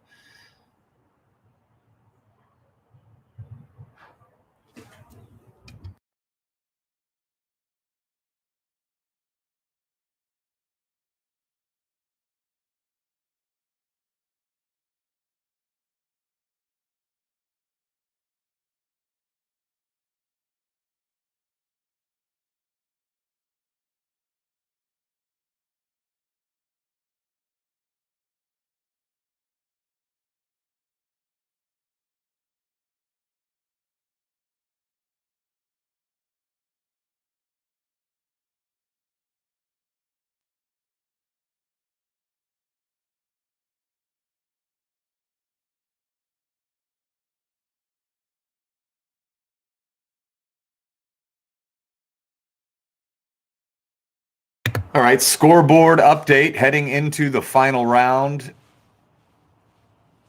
All right, scoreboard update heading into the final round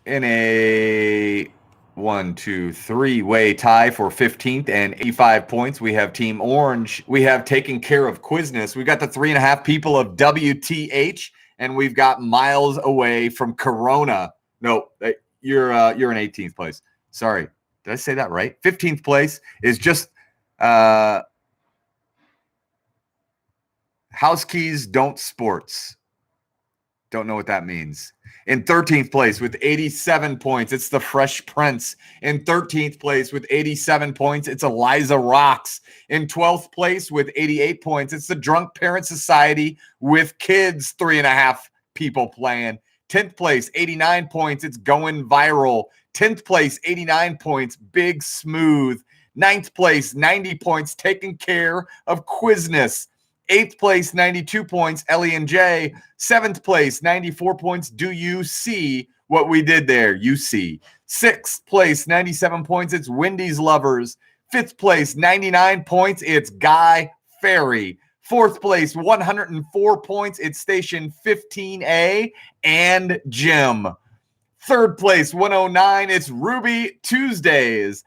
in a 1-2-3-way tie for 15th and 85 points. We have Team Orange. We have taken care of Quizness. We've got the 3.5 people of WTH, and we've got miles away from Corona. No, you're in 18th place. Sorry, did I say that right? 15th place is just House keys don't sports. Don't know what that means. In 13th place with 87 points, it's the Fresh Prince. In 13th place with 87 points, it's Eliza Rocks. In 12th place with 88 points, it's the Drunk Parent Society with kids, 3.5 people playing. 10th place, 89 points, it's Going Viral. 10th place, 89 points, Big Smooth. 9th place, 90 points, Taking Care of Quizness. 8th place, 92 points, Ellie and Jay. 7th place, 94 points. Do you see what we did there? You see. 6th place, 97 points. It's Wendy's Lovers. 5th place, 99 points. It's Guy Ferry. 4th place, 104 points. It's Station 15A and Jim. 3rd place, 109. It's Ruby Tuesdays.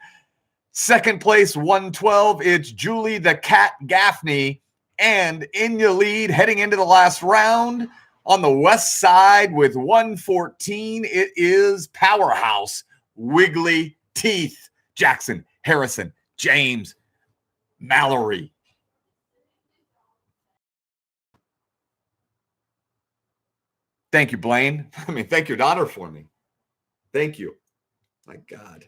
2nd place, 112. It's Julie the Cat Gaffney. And in your lead, heading into the last round on the west side with 114, it is Powerhouse Wiggly Teeth. Jackson, Harrison, James, Mallory. Thank you, Blaine. Thank your daughter for me. Thank you. My God.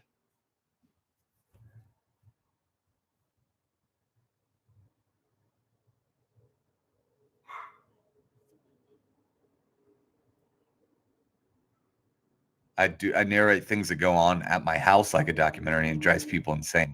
I narrate things that go on at my house like a documentary, and it drives people insane.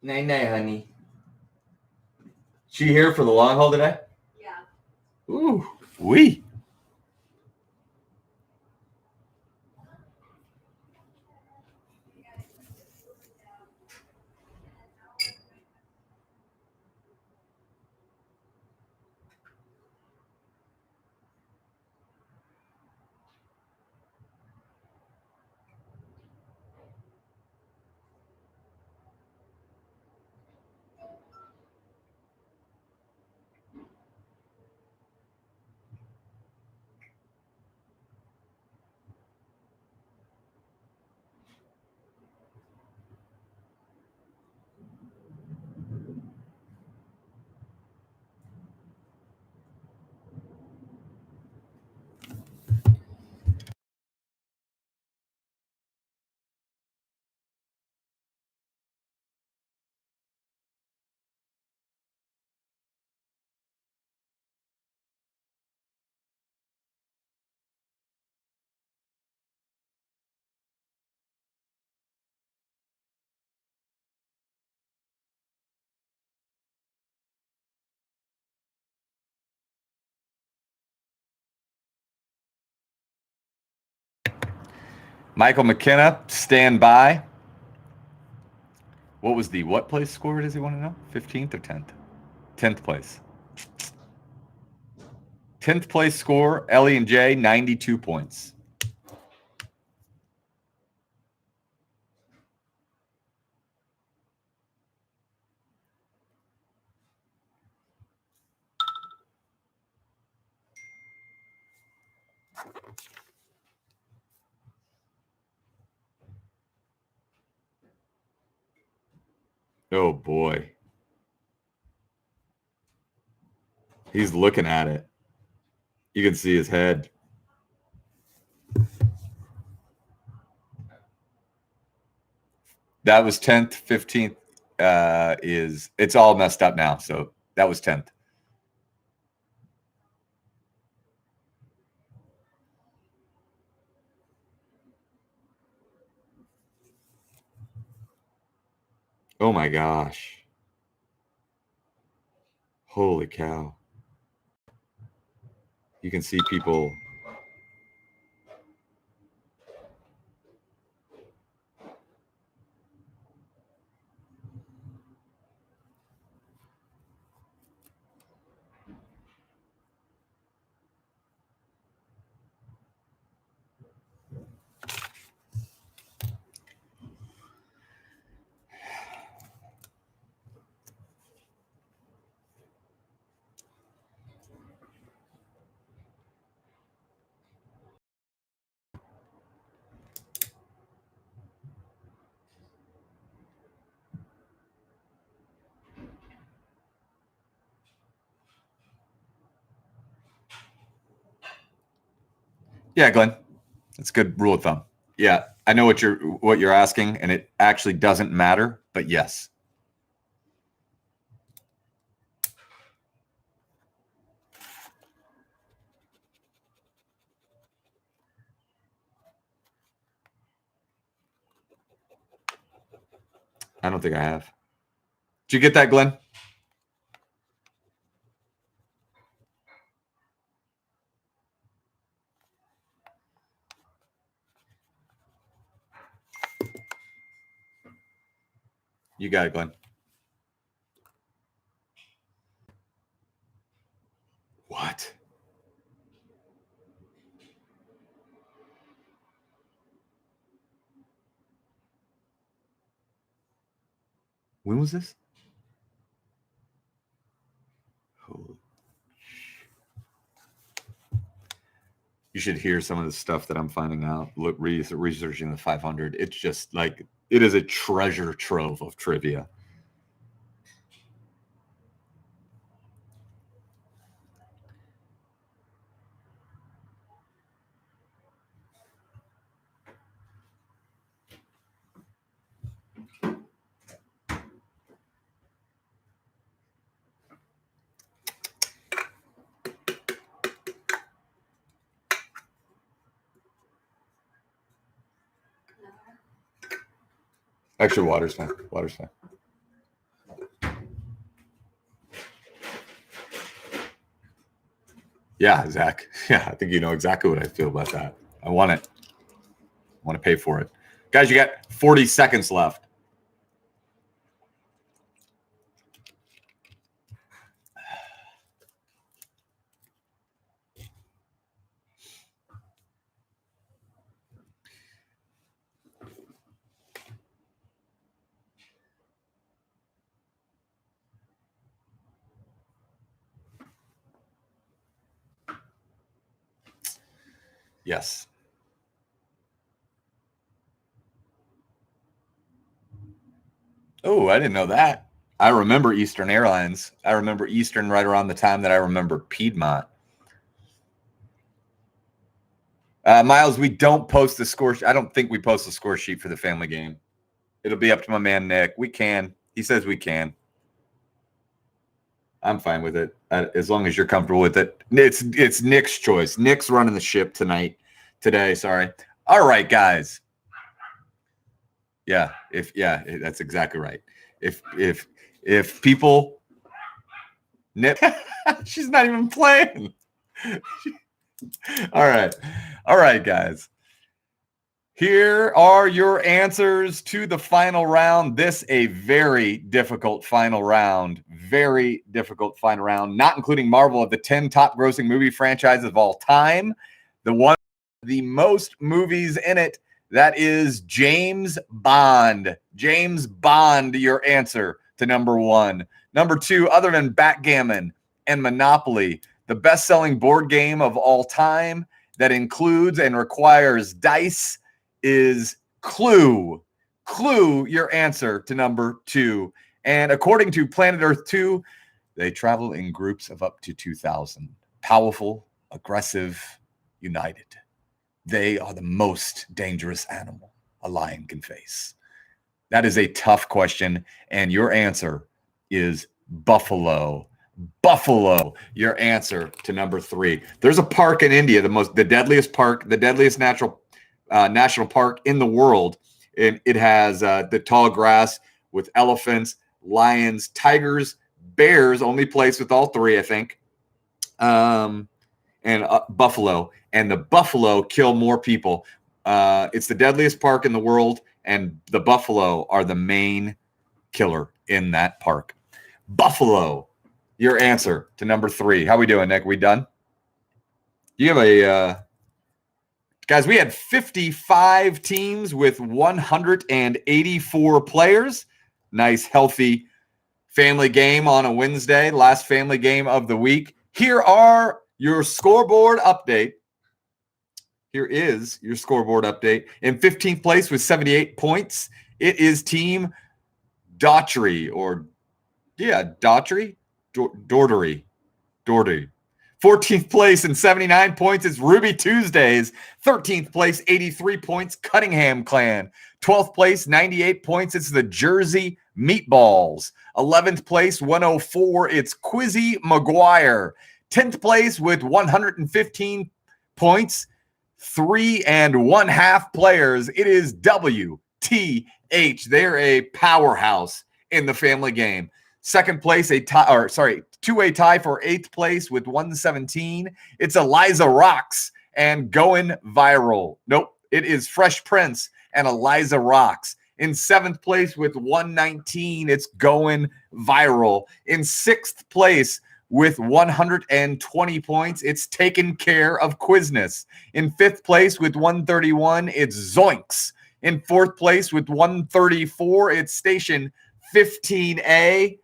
Night night, honey. She here for the long haul today? Yeah. Ooh, wee. Michael McKenna, stand by. What was the what place score? Does he want to know? 15th or 10th? 10th place. 10th place score, Ellie and Jay, 92 points. Oh, boy. He's looking at it. You can see his head. That was 10th. 15th it's all messed up now. So that was 10th. Oh, my gosh. Holy cow. You can see people. Yeah, Glenn. That's a good rule of thumb. Yeah, I know what you're asking, and it actually doesn't matter, but yes. I don't think I have. Did you get that, Glenn? You got it, Glenn. What? When was this? Holy. You should hear some of the stuff that I'm finding out. Look, researching the 500. It's just like it is a treasure trove of trivia. Actually, water's fine. Water's fine. Yeah, Zach. Yeah, I think you know exactly what I feel about that. I want it. I want to pay for it. Guys, you got 40 seconds left. Yes. Oh, I didn't know that. I remember Eastern Airlines. I remember Eastern right around the time that I remember Piedmont. Miles, we don't post the score. I don't think we post the score sheet for the family game. It'll be up to my man, Nick. We can. He says we can. I'm fine with it. As long as you're comfortable with it. It's Nick's choice. Nick's running the ship today. Sorry. All right, guys. Yeah. That's exactly right. If people Nick, she's not even playing. All right, guys. Here are your answers to the final round. This a very difficult final round. Very difficult final round, not including Marvel of the 10 top grossing movie franchises of all time. The one the most movies in it, that is James Bond. James Bond, your answer to number one. Number two, other than backgammon and Monopoly, the best-selling board game of all time that includes and requires dice is Clue. Clue, your answer to number two. And according to Planet Earth 2, they travel in groups of up to 2,000. Powerful, aggressive, united. They are the most dangerous animal a lion can face. That is a tough question, and your answer is buffalo. Buffalo, your answer to number three. There's a park in India, the deadliest national park in the world. And it has the tall grass with elephants, lions, tigers, bears, only place with all three, I think, and buffalo. And the buffalo kill more people. It's the deadliest park in the world, and the buffalo are the main killer in that park. Buffalo, your answer to number three. How we doing, Nick? We done? You have a guys, we had 55 teams with 184 players. Nice, healthy family game on a Wednesday, last family game of the week. Here are your scoreboard update. Here is your scoreboard update. In 15th place with 78 points, it is Team Daughtry. Daughtry. 14th place and 79 points is Ruby Tuesdays. 13th place, 83 points, Cunningham Clan. 12th place, 98 points, it's the Jersey Meatballs. 11th place, 104, it's Quizzy McGuire. 10th place with 115 points, 3 1/2 players, it is WTH. They're a powerhouse in the family game. Second place, two-way tie for 8th place with 117. It's Eliza Rocks and Going Viral. Nope, it is Fresh Prince and Eliza Rocks. In 7th place with 119, it's Going Viral. In 6th place with 120 points, it's Taken Care of Quizness. In 5th place with 131, it's Zoinks. In 4th place with 134, it's Station 15A.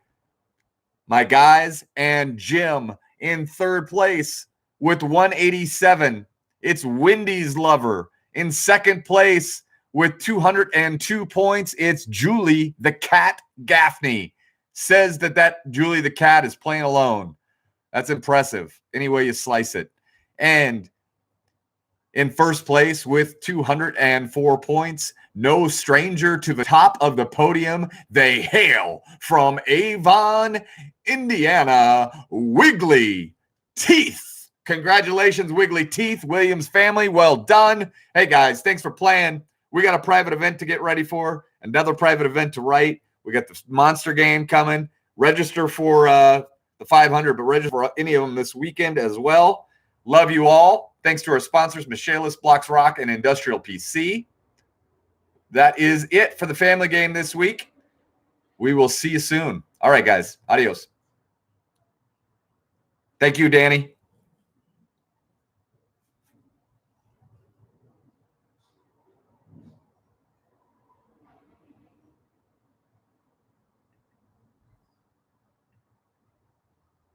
My guys, and Jim. In 3rd place with 187, it's Wendy's Lover. In 2nd place with 202 points, it's Julie the Cat Gaffney. Says that Julie the Cat is playing alone. That's impressive, any way you slice it. And in 1st place with 204 points, no stranger to the top of the podium, they hail from Avon, Indiana, Wiggly Teeth. Congratulations, Wiggly Teeth, Williams family. Well done. Hey, guys, thanks for playing. We got a private event to get ready for, another private event to write. We got the Monster game coming. Register for the 500, but register for any of them this weekend as well. Love you all. Thanks to our sponsors, Michaelis, Blocks Rock, and Industrial PC. That is it for the family game this week. We will see you soon. All right, guys. Adios. Thank you, Danny.